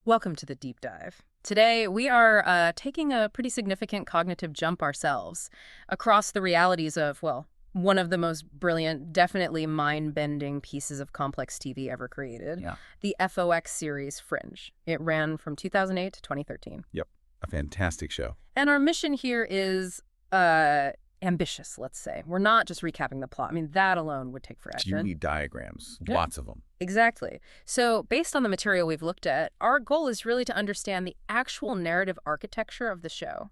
Welcome to the deep dive. Today, we are taking a pretty significant cognitive jump ourselves across the realities of, well, one of the most brilliant, definitely mind-bending pieces of complex TV ever created, Yeah. the FOX series Fringe. It ran from 2008 to 2013. Yep. A fantastic show. And our mission here is ambitious, let's say. We're not just recapping the plot. I mean, that alone would take forever. You need diagrams, Yeah. lots of them. Exactly. So based on the material we've looked at, our goal is really to understand the actual narrative architecture of the show.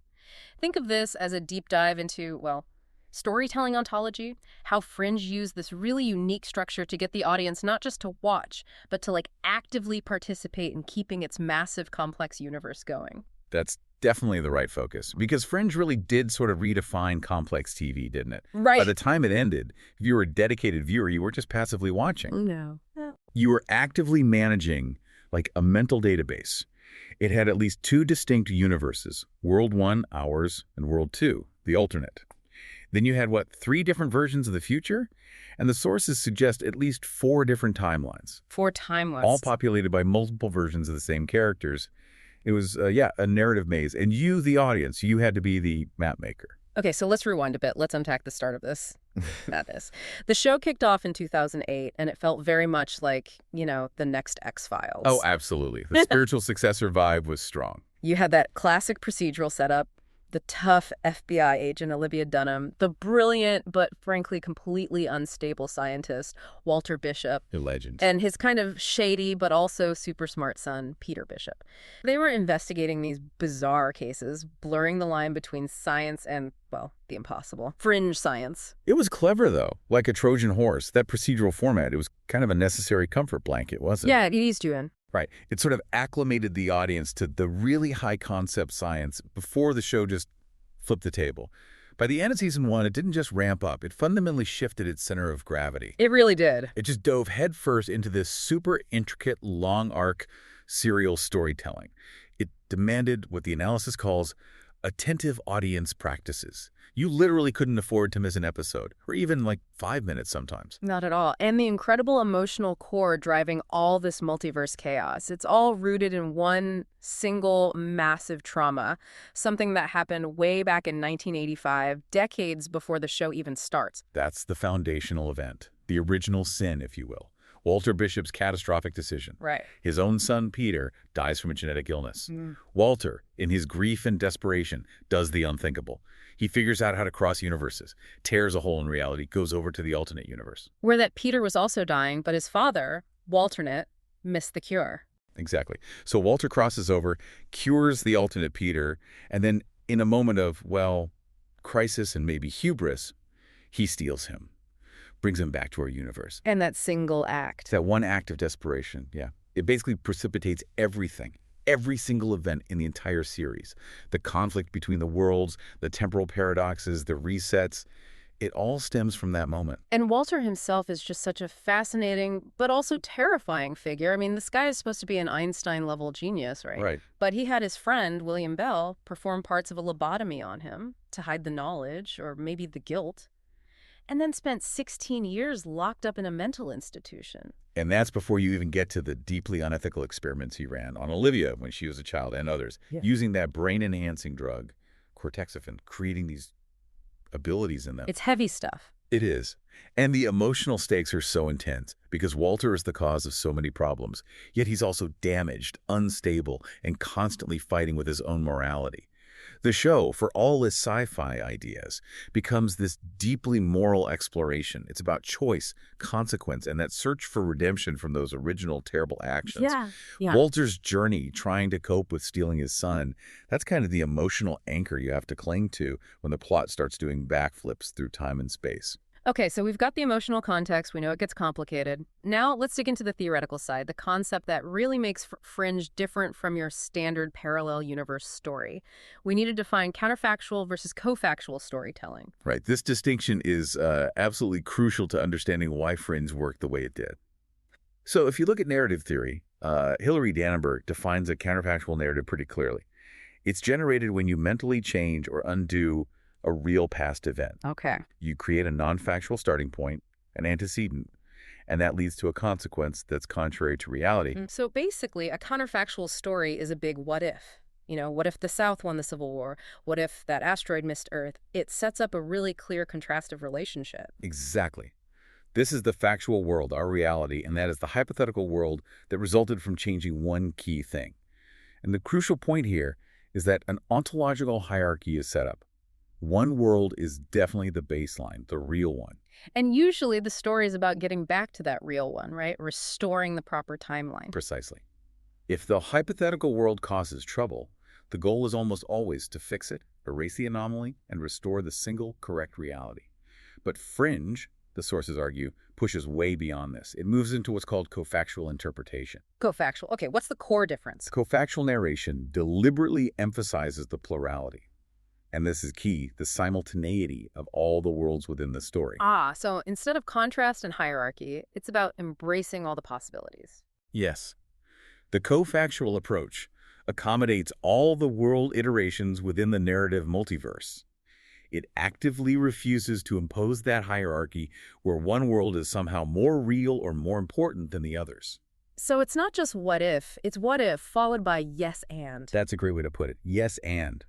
Think of this as a deep dive into, well, storytelling ontology, how Fringe used this really unique structure to get the audience not just to watch, but to actively participate in keeping its massive complex universe going. That's definitely the right focus, because Fringe really did sort of redefine complex TV, didn't it? Right. By the time it ended, if you were a dedicated viewer, you weren't just passively watching. No. You were actively managing a mental database. It had at least two distinct universes, World 1, ours, and World 2, the alternate. Then you had, three different versions of the future? And the sources suggest at least 4 different timelines. 4 timelines. All populated by multiple versions of the same characters. It was, a narrative maze. And you, the audience, you had to be the map maker. Okay, so let's rewind a bit. Let's unpack the start of this madness. The show kicked off in 2008, and it felt very much like, the next X-Files. Oh, absolutely. The spiritual successor vibe was strong. You had that classic procedural setup, the tough FBI agent Olivia Dunham, the brilliant but frankly completely unstable scientist Walter Bishop, A legend. and his kind of shady but also super smart son, Peter Bishop. They were investigating these bizarre cases, blurring the line between science and, well, the impossible. Fringe science. It was clever, though. Like a Trojan horse, that procedural format, it was kind of a necessary comfort blanket, wasn't it? Yeah, it eased you in. Right. It sort of acclimated the audience to the really high-concept science before the show just flipped the table. By the end of season 1, it didn't just ramp up. It fundamentally shifted its center of gravity. It really did. It just dove headfirst into this super intricate, long-arc serial storytelling. It demanded what the analysis calls attentive audience practices. You literally couldn't afford to miss an episode, or even 5 minutes sometimes. Not at all. And the incredible emotional core driving all this multiverse chaos. It's all rooted in one single massive trauma, something that happened way back in 1985, decades before the show even starts. That's the foundational event, the original sin, if you will. Walter Bishop's catastrophic decision. Right. His own son, Peter, dies from a genetic illness. Walter, in his grief and desperation, does the unthinkable. He figures out how to cross universes, tears a hole in reality, goes over to the alternate universe. Where that Peter was also dying, but his father, Walternate, missed the cure. Exactly. So Walter crosses over, cures the alternate Peter, and then in a moment of, crisis and maybe hubris, he steals him. Brings him back to our universe. And that single act. That one act of desperation, yeah. It basically precipitates everything, every single event in the entire series. The conflict between the worlds, the temporal paradoxes, the resets, it all stems from that moment. And Walter himself is just such a fascinating, but also terrifying figure. I mean, this guy is supposed to be an Einstein-level genius, right? Right. But he had his friend, William Bell, perform parts of a lobotomy on him to hide the knowledge, or maybe the guilt, and then spent 16 years locked up in a mental institution. And that's before you even get to the deeply unethical experiments he ran on Olivia when she was a child and others, using that brain-enhancing drug, cortexiphen, creating these abilities in them. It's heavy stuff. It is. And the emotional stakes are so intense because Walter is the cause of so many problems, yet he's also damaged, unstable, and constantly fighting with his own morality. The show, for all its sci-fi ideas, becomes this deeply moral exploration. It's about choice, consequence, and that search for redemption from those original terrible actions. Yeah. Walter's journey trying to cope with stealing his son, that's kind of the emotional anchor you have to cling to when the plot starts doing backflips through time and space. Okay, so we've got the emotional context. We know it gets complicated. Now let's dig into the theoretical side, the concept that really makes Fringe different from your standard parallel universe story. We need to define counterfactual versus co-factual storytelling. Right. This distinction is absolutely crucial to understanding why Fringe worked the way it did. So if you look at narrative theory, Hilary Dannenberg defines a counterfactual narrative pretty clearly. It's generated when you mentally change or undo a real past event. Okay. You create a non-factual starting point, an antecedent, and that leads to a consequence that's contrary to reality. So basically, a counterfactual story is a big what if. What if the South won the Civil War? What if that asteroid missed Earth? It sets up a really clear contrastive relationship. Exactly. This is the factual world, our reality, and that is the hypothetical world that resulted from changing one key thing. And the crucial point here is that an ontological hierarchy is set up. One world is definitely the baseline, the real one. And usually the story is about getting back to that real one, right? Restoring the proper timeline. Precisely. If the hypothetical world causes trouble, the goal is almost always to fix it, erase the anomaly, and restore the single correct reality. But Fringe, the sources argue, pushes way beyond this. It moves into what's called cofactual interpretation. Cofactual. Okay, what's the core difference? Cofactual narration deliberately emphasizes the plurality. And this is key, the simultaneity of all the worlds within the story. So instead of contrast and hierarchy, it's about embracing all the possibilities. Yes. The cofactual approach accommodates all the world iterations within the narrative multiverse. It actively refuses to impose that hierarchy where one world is somehow more real or more important than the others. So it's not just what if, it's what if followed by yes and. That's a great way to put it. Yes and.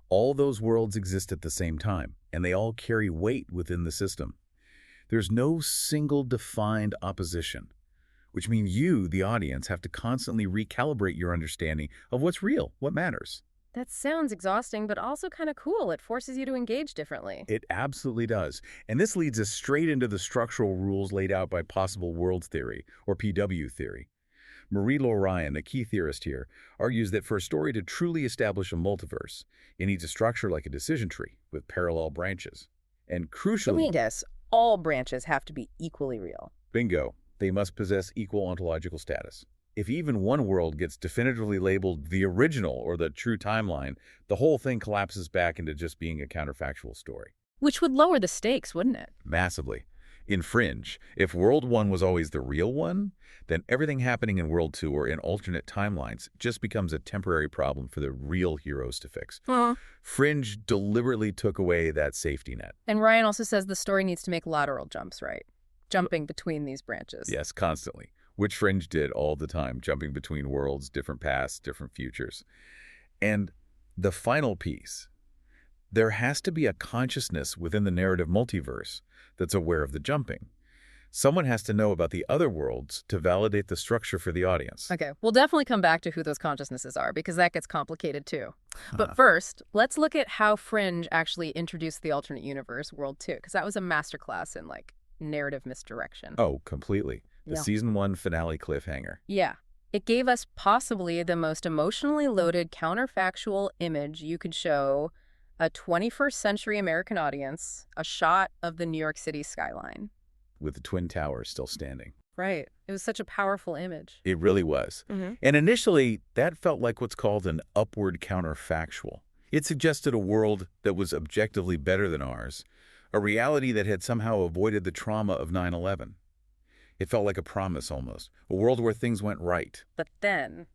All those worlds exist at the same time, and they all carry weight within the system. There's no single defined opposition, which means you, the audience, have to constantly recalibrate your understanding of what's real, what matters. That sounds exhausting, but also kind of cool. It forces you to engage differently. It absolutely does. And this leads us straight into the structural rules laid out by possible worlds theory, or PW theory. Marie-Laure Ryan, a key theorist here, argues that for a story to truly establish a multiverse, it needs a structure like a decision tree with parallel branches. And crucially, Let me guess, all branches have to be equally real. bingo, they must possess equal ontological status. If even one world gets definitively labeled the original or the true timeline, the whole thing collapses back into just being a counterfactual story. Which would lower the stakes, wouldn't it? Massively. In Fringe, if World 1 was always the real one, then everything happening in World 2 or in alternate timelines just becomes a temporary problem for the real heroes to fix. Fringe deliberately took away that safety net. And Ryan also says the story needs to make lateral jumps, right? Jumping between these branches. Yes, constantly. Which Fringe did all the time, jumping between worlds, different pasts, different futures. And the final piece, there has to be a consciousness within the narrative multiverse that's aware of the jumping. Someone has to know about the other worlds to validate the structure for the audience. Okay, we'll definitely come back to who those consciousnesses are because that gets complicated too. But first, let's look at how Fringe actually introduced the alternate universe, World 2, because that was a masterclass in, narrative misdirection. Oh, completely. The Yeah. Season 1 finale cliffhanger. Yeah. It gave us possibly the most emotionally loaded counterfactual image you could show a 21st century American audience, a shot of the New York City skyline. With the Twin Towers still standing. Right. It was such a powerful image. It really was. And initially, that felt like what's called an upward counterfactual. It suggested a world that was objectively better than ours, a reality that had somehow avoided the trauma of 9/11. It felt like a promise almost, a world where things went right. But then,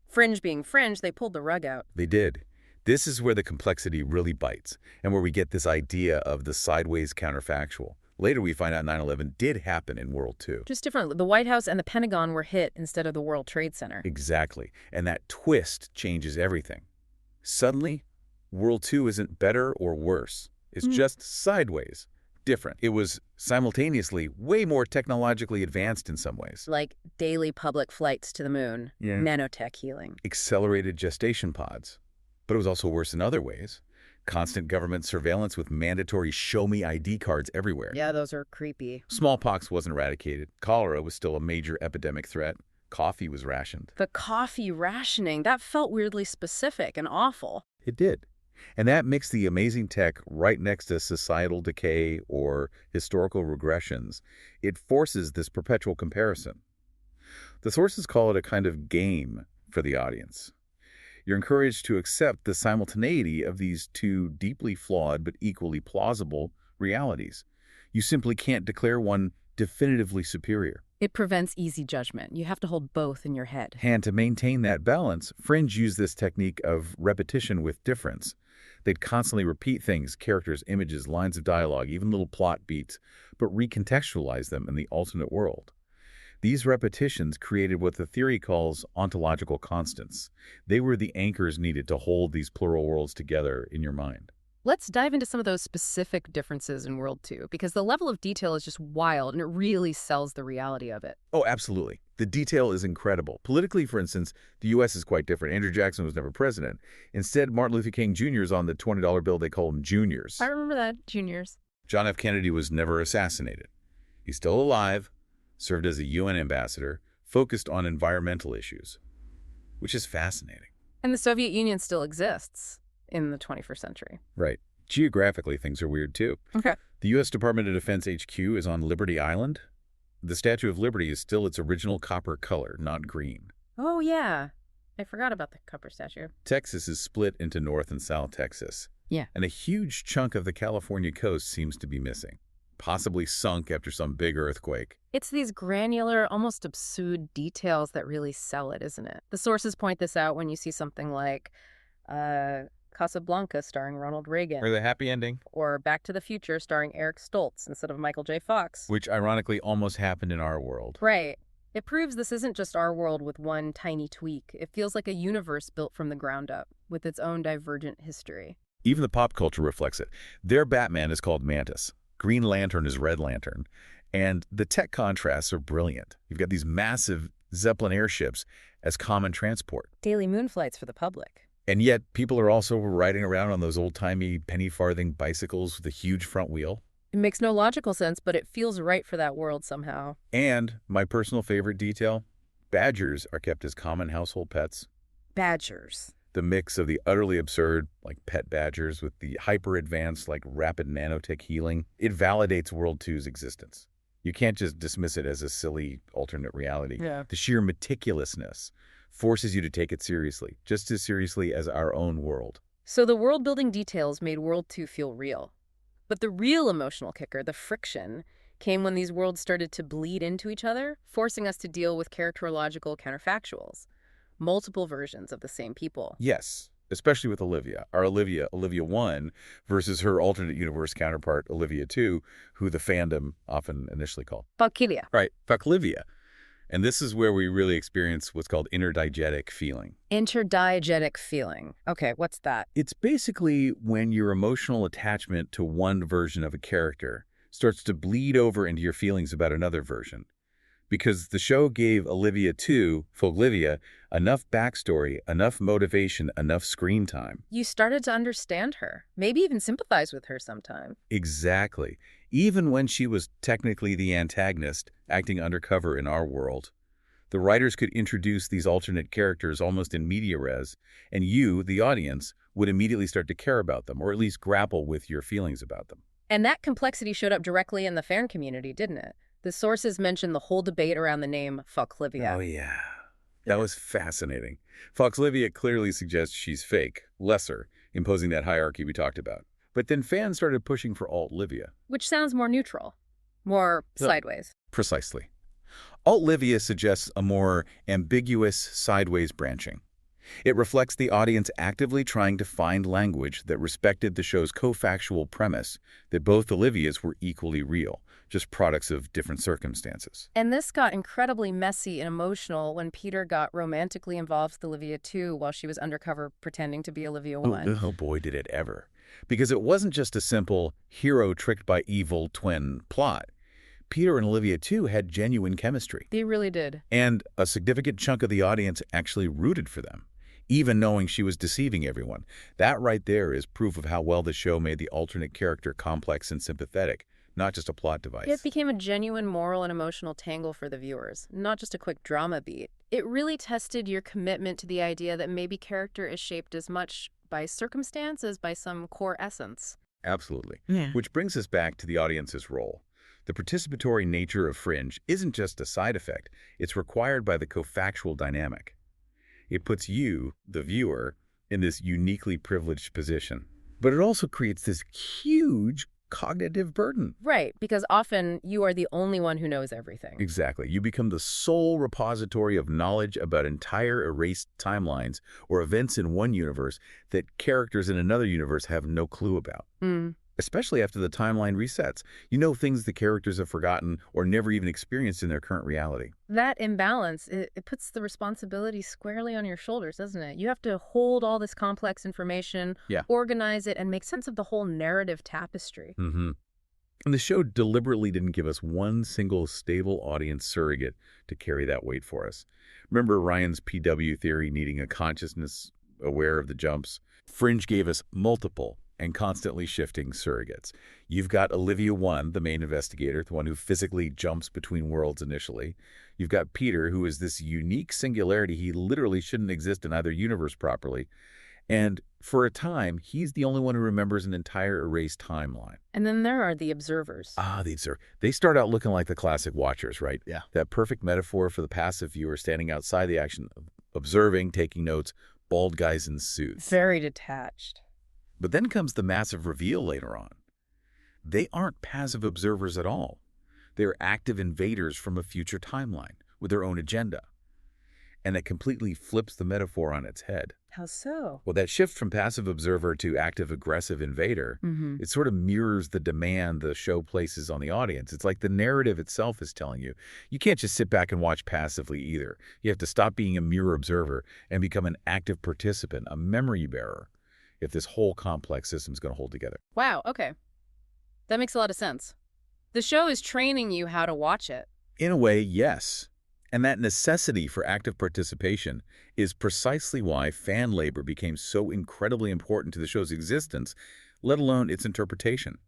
Fringe being Fringe, they pulled the rug out. They did. This is where the complexity really bites, and where we get this idea of the sideways counterfactual. Later we find out 9/11 did happen in World 2. Just differently. The White House and the Pentagon were hit instead of the World Trade Center. Exactly. And that twist changes everything. Suddenly, World 2 isn't better or worse. It's just sideways, different. It was simultaneously way more technologically advanced in some ways. Like daily public flights to the moon, nanotech healing. Accelerated gestation pods. But it was also worse in other ways. Constant government surveillance with mandatory show-me ID cards everywhere. Yeah, those are creepy. Smallpox wasn't eradicated. Cholera was still a major epidemic threat. Coffee was rationed. The coffee rationing, that felt weirdly specific and awful. It did. And that mixed the amazing tech right next to societal decay or historical regressions. It forces this perpetual comparison. The sources call it a kind of game for the audience. You're encouraged to accept the simultaneity of these two deeply flawed but equally plausible realities. You simply can't declare one definitively superior. It prevents easy judgment. You have to hold both in your head. And to maintain that balance, Fringe used this technique of repetition with difference. They'd constantly repeat things, characters, images, lines of dialogue, even little plot beats, but recontextualize them in the alternate world. These repetitions created what the theory calls ontological constants. They were the anchors needed to hold these plural worlds together in your mind. Let's dive into some of those specific differences in World 2, because the level of detail is just wild, and it really sells the reality of it. Oh, absolutely. The detail is incredible. Politically, for instance, the U.S. is quite different. Andrew Jackson was never president. Instead, Martin Luther King Jr. is on the $20 bill. They call him Juniors. I remember that, juniors. John F. Kennedy was never assassinated. He's still alive, served as a UN ambassador, focused on environmental issues, which is fascinating. And the Soviet Union still exists in the 21st century. Right. Geographically, things are weird, too. Okay. The U.S. Department of Defense HQ is on Liberty Island. The Statue of Liberty is still its original copper color, not green. Oh, yeah. I forgot about the copper statue. Texas is split into North and South Texas. Yeah. And a huge chunk of the California coast seems to be missing, possibly sunk after some big earthquake. It's these granular, almost absurd details that really sell it, isn't it? The sources point this out when you see something like Casablanca starring Ronald Reagan. Or the happy ending. Or Back to the Future starring Eric Stoltz instead of Michael J. Fox. Which ironically almost happened in our world. Right. It proves this isn't just our world with one tiny tweak. It feels like a universe built from the ground up, with its own divergent history. Even the pop culture reflects it. Their Batman is called Mantis. Green Lantern is Red Lantern. And the tech contrasts are brilliant. You've got these massive Zeppelin airships as common transport. Daily moon flights for the public. And yet, people are also riding around on those old-timey penny-farthing bicycles with a huge front wheel. It makes no logical sense, but it feels right for that world somehow. And my personal favorite detail, badgers are kept as common household pets. Badgers. The mix of the utterly absurd, like pet badgers, with the hyper-advanced, like rapid nanotech healing, it validates World 2's existence. You can't just dismiss it as a silly alternate reality. Yeah. The sheer meticulousness forces you to take it seriously, just as seriously as our own world. So the world-building details made World 2 feel real. But the real emotional kicker, the friction, came when these worlds started to bleed into each other, forcing us to deal with characterological counterfactuals. Multiple versions of the same people. Yes, especially with Olivia. Our Olivia 1, versus her alternate universe counterpart, Olivia 2, who the fandom often initially called Valkyria. Right, Fucklivia. And this is where we really experience what's called interdiegetic feeling. Interdiegetic feeling. Okay, what's that? It's basically when your emotional attachment to one version of a character starts to bleed over into your feelings about another version. Because the show gave Olivia 2, Fuglivia, enough backstory, enough motivation, enough screen time. You started to understand her, maybe even sympathize with her sometime. Exactly. Even when she was technically the antagonist, acting undercover in our world. The writers could introduce these alternate characters almost in media res, and you, the audience, would immediately start to care about them, or at least grapple with your feelings about them. And that complexity showed up directly in the fan community, didn't it? The sources mentioned the whole debate around the name Fucklivia. Oh, yeah. That was fascinating. Foxlivia clearly suggests she's fake, lesser, imposing that hierarchy we talked about. But then fans started pushing for Alt-Livia. Which sounds more neutral, more sideways. Precisely. Alt-Livia suggests a more ambiguous sideways branching. It reflects the audience actively trying to find language that respected the show's co-factual premise that both Olivias were equally real, just products of different circumstances. And this got incredibly messy and emotional when Peter got romantically involved with Olivia 2 while she was undercover pretending to be Olivia 1. Oh boy, did it ever. Because it wasn't just a simple hero tricked by evil twin plot. Peter and Olivia 2 had genuine chemistry. They really did. And a significant chunk of the audience actually rooted for them, even knowing she was deceiving everyone. That right there is proof of how well the show made the alternate character complex and sympathetic, not just a plot device. It became a genuine moral and emotional tangle for the viewers, not just a quick drama beat. It really tested your commitment to the idea that maybe character is shaped as much by circumstance as by some core essence. Absolutely. Yeah. Which brings us back to the audience's role. The participatory nature of Fringe isn't just a side effect, it's required by the co-factual dynamic. It puts you, the viewer, in this uniquely privileged position. But it also creates this huge cognitive burden. Right, because often you are the only one who knows everything. Exactly. You become the sole repository of knowledge about entire erased timelines or events in one universe that characters in another universe have no clue about. especially after the timeline resets. You know things the characters have forgotten or never even experienced in their current reality. That imbalance, it puts the responsibility squarely on your shoulders, doesn't it? You have to hold all this complex information, Yeah. organize it, and make sense of the whole narrative tapestry. Mm-hmm. And the show deliberately didn't give us one single stable audience surrogate to carry that weight for us. Remember Ryan's PW theory needing a consciousness aware of the jumps? Fringe gave us multiple and constantly shifting surrogates. You've got Olivia 1, the main investigator, the one who physically jumps between worlds initially. You've got Peter, who is this unique singularity. He literally shouldn't exist in either universe properly. And for a time, he's the only one who remembers an entire erased timeline. And then there are the observers. The observer. They start out looking like the classic watchers, right? Yeah. That perfect metaphor for the passive viewer standing outside the action, observing, taking notes, bald guys in suits. Very detached. But then comes the massive reveal later on. They aren't passive observers at all. They're active invaders from a future timeline with their own agenda. And that completely flips the metaphor on its head. How so? Well, that shift from passive observer to active aggressive invader, it sort of mirrors the demand the show places on the audience. It's like the narrative itself is telling you, you can't just sit back and watch passively either. You have to stop being a mere observer and become an active participant, a memory bearer, if this whole complex system is going to hold together. Wow, okay. That makes a lot of sense. The show is training you how to watch it. In a way, yes. And that necessity for active participation is precisely why fan labor became so incredibly important to the show's existence, let alone its interpretation.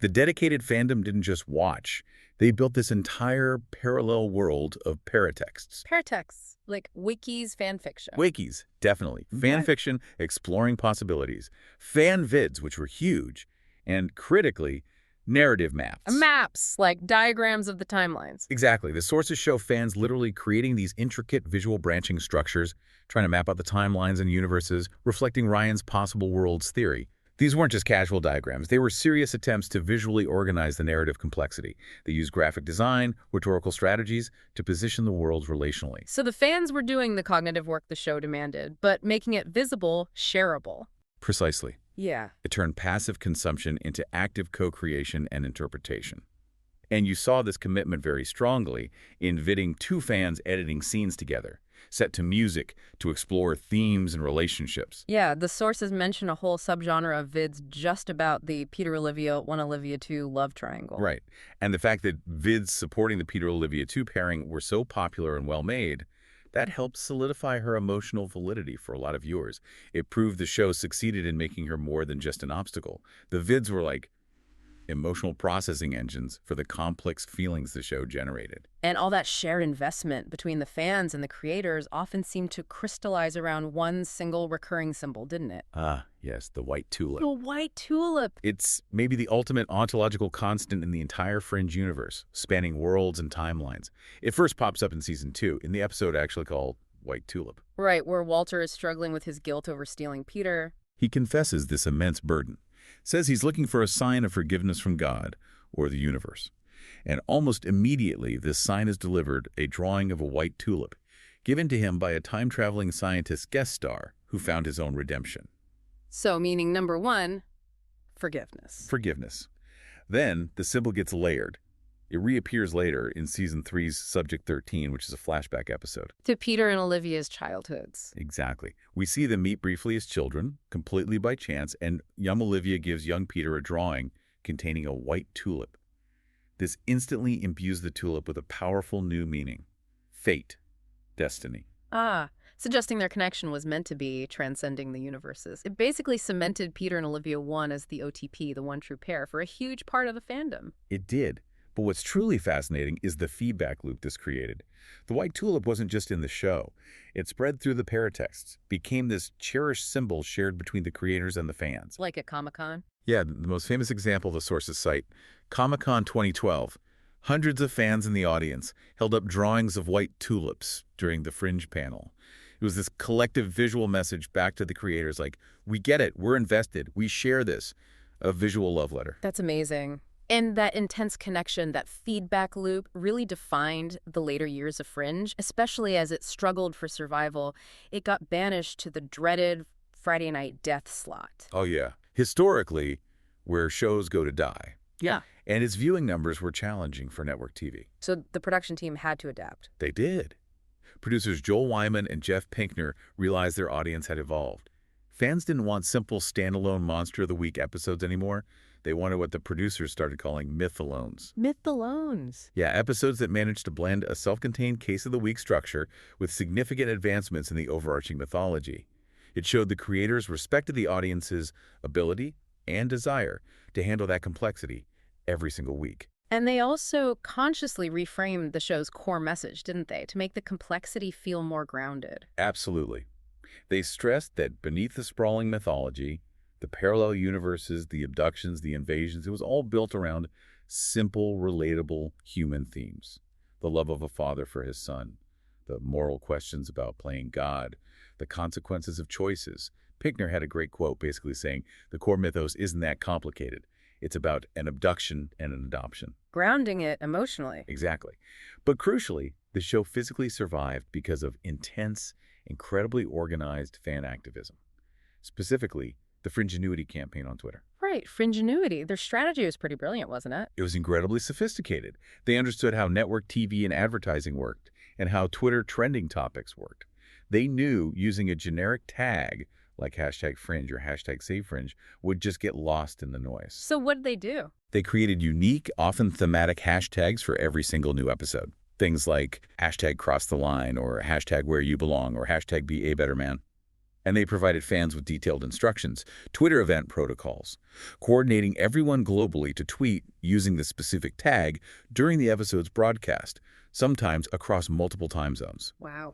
The dedicated fandom didn't just watch. They built this entire parallel world of paratexts. Paratexts, like wikis, fan fiction. Wikis, definitely. Fan fiction, exploring possibilities. Fan vids, which were huge. And critically, narrative maps. Maps, like diagrams of the timelines. Exactly. The sources show fans literally creating these intricate visual branching structures, trying to map out the timelines and universes, reflecting Ryan's possible worlds theory. These weren't just casual diagrams. They were serious attempts to visually organize the narrative complexity. They used graphic design, rhetorical strategies to position the worlds relationally. So the fans were doing the cognitive work the show demanded, but making it visible, shareable. Precisely. Yeah. It turned passive consumption into active co-creation and interpretation. And you saw this commitment very strongly in vidding two fans editing scenes together, set to music to explore themes and relationships. Yeah, the sources mention a whole subgenre of vids just about the Peter Olivia 1 Olivia 2 love triangle. Right. And the fact that vids supporting the Peter Olivia 2 pairing were so popular and well-made, that helped solidify her emotional validity for a lot of viewers. It proved the show succeeded in making her more than just an obstacle. The vids were like emotional processing engines for the complex feelings the show generated. And all that shared investment between the fans and the creators often seemed to crystallize around one single recurring symbol, didn't it? Yes, the white tulip. The white tulip. It's maybe the ultimate ontological constant in the entire Fringe universe, spanning worlds and timelines. It first pops up in Season 2, in the episode actually called White Tulip. Right, where Walter is struggling with his guilt over stealing Peter. He confesses this immense burden, says he's looking for a sign of forgiveness from God or the universe. And almost immediately, this sign is delivered, a drawing of a white tulip, given to him by a time-traveling scientist guest star who found his own redemption. So, meaning number one, forgiveness. Forgiveness. Then, the symbol gets layered. It reappears later in Season 3's Subject 13, which is a flashback episode. To Peter and Olivia's childhoods. Exactly. We see them meet briefly as children, completely by chance, and young Olivia gives young Peter a drawing containing a white tulip. This instantly imbues the tulip with a powerful new meaning. Fate. Destiny. Suggesting their connection was meant to be transcending the universes. It basically cemented Peter and Olivia 1 as the OTP, the one true pair, for a huge part of the fandom. It did. But what's truly fascinating is the feedback loop this created. The white tulip wasn't just in the show. It spread through the paratexts, became this cherished symbol shared between the creators and the fans. Like at Comic-Con? Yeah, the most famous example the sources cite, Comic-Con 2012. Hundreds of fans in the audience held up drawings of white tulips during the Fringe panel. It was this collective visual message back to the creators like, we get it, we're invested, we share this, a visual love letter. That's amazing. And that intense connection, that feedback loop, really defined the later years of Fringe, especially as it struggled for survival. It got banished to the dreaded Friday night death slot. Oh yeah. Historically, where shows go to die. Yeah. And its viewing numbers were challenging for network TV. So the production team had to adapt. They did. Producers Joel Wyman and Jeff Pinkner realized their audience had evolved. Fans didn't want simple standalone Monster of the Week episodes anymore. They wanted what the producers started calling myth-alones. Myth-alones. Yeah, episodes that managed to blend a self-contained case of the week structure with significant advancements in the overarching mythology. It showed the creators respected the audience's ability and desire to handle that complexity every single week. And they also consciously reframed the show's core message, didn't they, to make the complexity feel more grounded? Absolutely. They stressed that beneath the sprawling mythology, the parallel universes, the abductions, the invasions, it was all built around simple, relatable human themes. The love of a father for his son, the moral questions about playing God, the consequences of choices. Pinkner had a great quote basically saying, the core mythos isn't that complicated. It's about an abduction and an adoption. Grounding it emotionally. Exactly. But crucially, the show physically survived because of intense, incredibly organized fan activism. Specifically, the FringeWiki campaign on Twitter. Right, FringeWiki. Their strategy was pretty brilliant, wasn't it? It was incredibly sophisticated. They understood how network TV and advertising worked and how Twitter trending topics worked. They knew using a generic tag like #Fringe or #SaveFringe would just get lost in the noise. So what did they do? They created unique, often thematic hashtags for every single new episode. Things like #CrossTheLine or #WhereYouBelong or #BeABetterMan. And they provided fans with detailed instructions, Twitter event protocols, coordinating everyone globally to tweet using the specific tag during the episode's broadcast, sometimes across multiple time zones. Wow.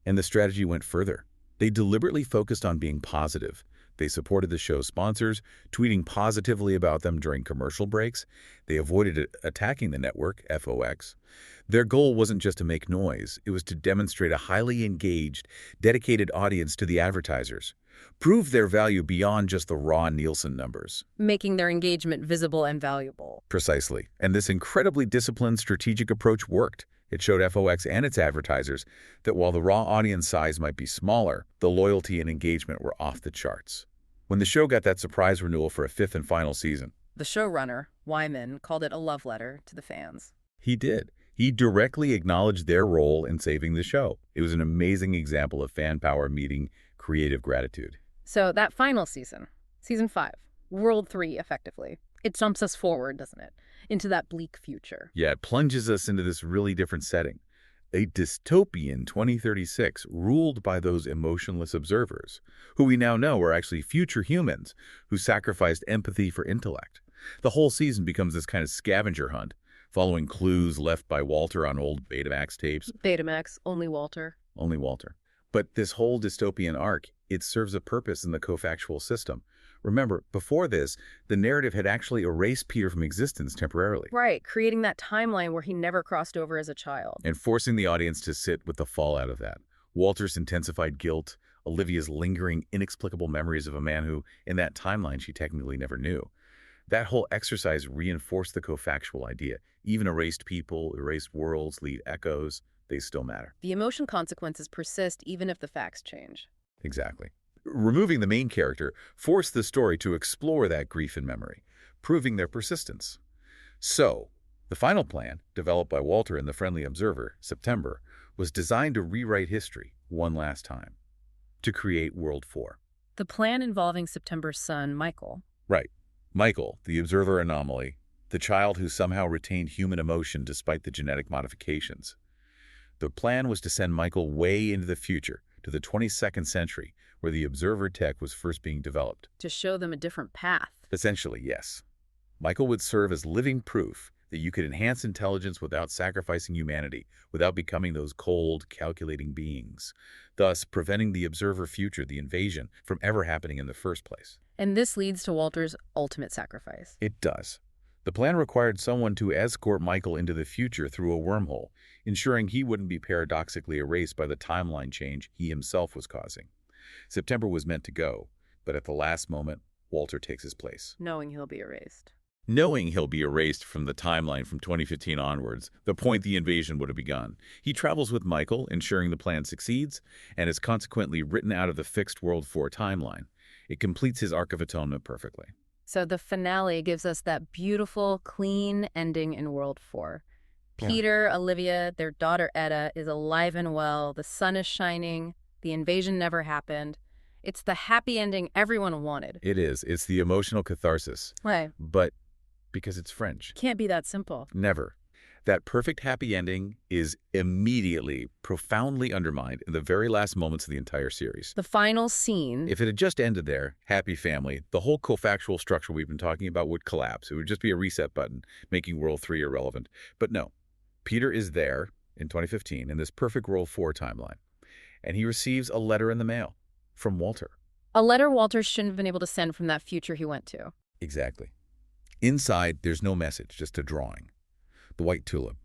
And the strategy went further. They deliberately focused on being positive. They supported the show's sponsors, tweeting positively about them during commercial breaks. They avoided attacking the network, FOX. Their goal wasn't just to make noise. It was to demonstrate a highly engaged, dedicated audience to the advertisers. Prove their value beyond just the raw Nielsen numbers. Making their engagement visible and valuable. Precisely. And this incredibly disciplined strategic approach worked. It showed FOX and its advertisers that while the raw audience size might be smaller, the loyalty and engagement were off the charts. When the show got that surprise renewal for a 5th and final season, the showrunner, Wyman, called it a love letter to the fans. He did. He directly acknowledged their role in saving the show. It was an amazing example of fan power meeting creative gratitude. So that final season, season 5, World 3, effectively, it jumps us forward, doesn't it, into that bleak future. Yeah, it plunges us into this really different setting. A dystopian 2036 ruled by those emotionless observers, who we now know are actually future humans who sacrificed empathy for intellect. The whole season becomes this kind of scavenger hunt, following clues left by Walter on old Betamax tapes. Betamax, only Walter. Only Walter. But this whole dystopian arc, it serves a purpose in the cofactual system. Remember, before this, the narrative had actually erased Peter from existence temporarily. Right, creating that timeline where he never crossed over as a child. And forcing the audience to sit with the fallout of that. Walter's intensified guilt, Olivia's lingering, inexplicable memories of a man who, in that timeline, she technically never knew. That whole exercise reinforced the cofactual idea. Even erased people, erased worlds, leave echoes, they still matter. The emotion consequences persist even if the facts change. Exactly. Removing the main character forced the story to explore that grief and memory, proving their persistence. So, the final plan, developed by Walter and the Friendly Observer, September, was designed to rewrite history one last time, to create World 4. The plan involving September's son, Michael. Right. Michael, the Observer anomaly, the child who somehow retained human emotion despite the genetic modifications. The plan was to send Michael way into the future, to the 22nd century, where the Observer tech was first being developed. To show them a different path. Essentially, yes. Michael would serve as living proof that you could enhance intelligence without sacrificing humanity, without becoming those cold, calculating beings, thus preventing the Observer future, the invasion, from ever happening in the first place. And this leads to Walter's ultimate sacrifice. It does. The plan required someone to escort Michael into the future through a wormhole, ensuring he wouldn't be paradoxically erased by the timeline change he himself was causing. September was meant to go, but at the last moment, Walter takes his place. Knowing he'll be erased. Knowing he'll be erased from the timeline from 2015 onwards, the point the invasion would have begun. He travels with Michael, ensuring the plan succeeds, and is consequently written out of the fixed World 4 timeline. It completes his arc of atonement perfectly. So the finale gives us that beautiful, clean ending in World 4. Yeah. Peter, Olivia, their daughter Etta is alive and well, the sun is shining, the invasion never happened. It's the happy ending everyone wanted. It is. It's the emotional catharsis. Right. But because it's Fringe. Can't be that simple. Never. That perfect happy ending is immediately, profoundly undermined in the very last moments of the entire series. The final scene. If it had just ended there, happy family, the whole cofactual structure we've been talking about would collapse. It would just be a reset button, making World 3 irrelevant. But no, Peter is there in 2015 in this perfect World 4 timeline, and he receives a letter in the mail from Walter. A letter Walter shouldn't have been able to send from that future he went to. Exactly. Inside, there's no message, just a drawing. The white tulip.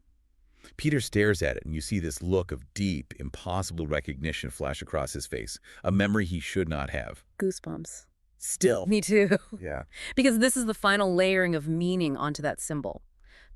Peter stares at it, and you see this look of deep, impossible recognition flash across his face, a memory he should not have. Goosebumps. Still. Me too. Yeah. Because this is the final layering of meaning onto that symbol.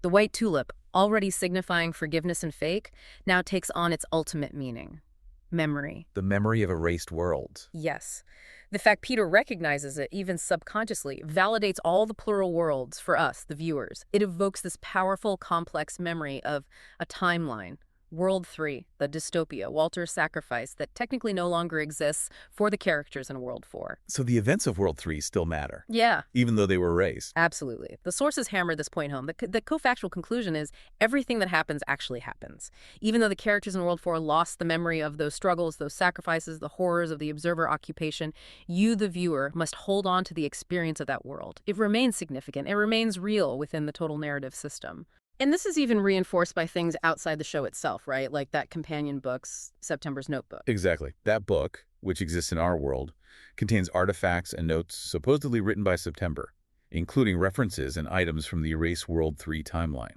The white tulip, already signifying forgiveness and fake, now takes on its ultimate meaning. Memory. The memory of erased worlds. Yes. The fact Peter recognizes it, even subconsciously, validates all the plural worlds for us, the viewers. It evokes this powerful, complex memory of a timeline. World 3, the dystopia, Walter's sacrifice, that technically no longer exists for the characters in World 4. So the events of World 3 still matter, Yeah. even though they were erased. Absolutely. The sources hammer this point home. The co-factual conclusion is everything that happens actually happens. Even though the characters in World 4 lost the memory of those struggles, those sacrifices, the horrors of the observer occupation, you, the viewer, must hold on to the experience of that world. It remains significant. It remains real within the total narrative system. And this is even reinforced by things outside the show itself, right? Like that companion book's September's Notebook. Exactly. That book, which exists in our world, contains artifacts and notes supposedly written by September, including references and items from the Erased World 3 timeline.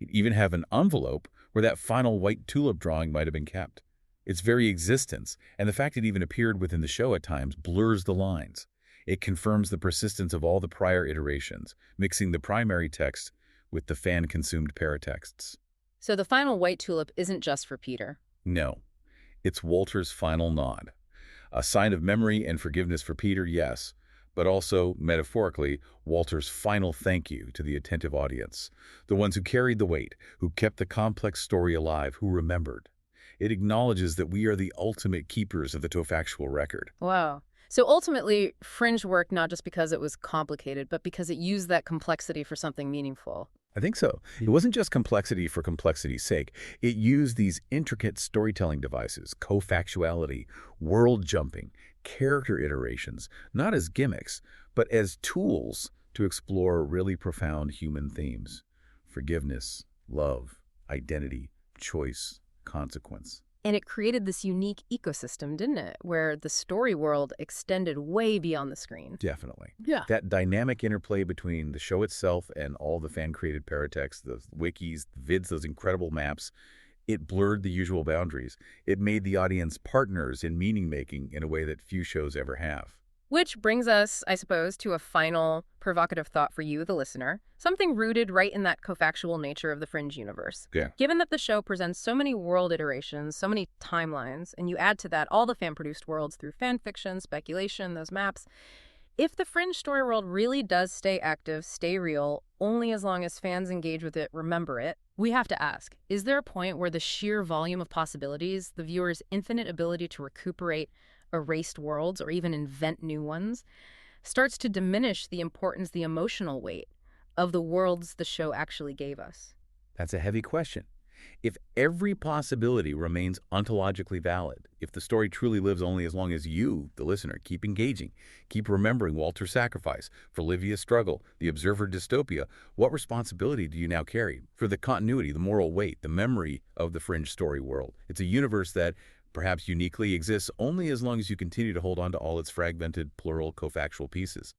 It even have an envelope where that final white tulip drawing might have been kept. Its very existence, and the fact it even appeared within the show at times, blurs the lines. It confirms the persistence of all the prior iterations, mixing the primary text with the fan-consumed paratexts. So the final white tulip isn't just for Peter. No. It's Walter's final nod. A sign of memory and forgiveness for Peter, yes, but also, metaphorically, Walter's final thank you to the attentive audience, the ones who carried the weight, who kept the complex story alive, who remembered. It acknowledges that we are the ultimate keepers of the co-factual record. Wow. So ultimately, Fringe worked not just because it was complicated, but because it used that complexity for something meaningful. I think so. It wasn't just complexity for complexity's sake. It used these intricate storytelling devices, co-factuality, world jumping, character iterations, not as gimmicks, but as tools to explore really profound human themes. Forgiveness, love, identity, choice, consequence. And it created this unique ecosystem, didn't it? Where the story world extended way beyond the screen. Definitely. Yeah. That dynamic interplay between the show itself and all the fan-created paratexts, the wikis, the vids, those incredible maps, it blurred the usual boundaries. It made the audience partners in meaning-making in a way that few shows ever have. Which brings us, I suppose, to a final provocative thought for you, the listener, something rooted right in that co-factual nature of the Fringe universe. Yeah. Given that the show presents so many world iterations, so many timelines, and you add to that all the fan-produced worlds through fan fiction, speculation, those maps, if the Fringe story world really does stay active, stay real, only as long as fans engage with it, remember it, we have to ask, is there a point where the sheer volume of possibilities, the viewer's infinite ability to recuperate erased worlds or even invent new ones, starts to diminish the importance, the emotional weight of the worlds the show actually gave us? That's a heavy question. If every possibility remains ontologically valid, if the story truly lives only as long as you, the listener, keep engaging, keep remembering Walter's sacrifice, for Livia's struggle, the observer dystopia, what responsibility do you now carry for the continuity, the moral weight, the memory of the Fringe story world? It's a universe that perhaps uniquely exists only as long as you continue to hold on to all its fragmented, plural, co-factual pieces.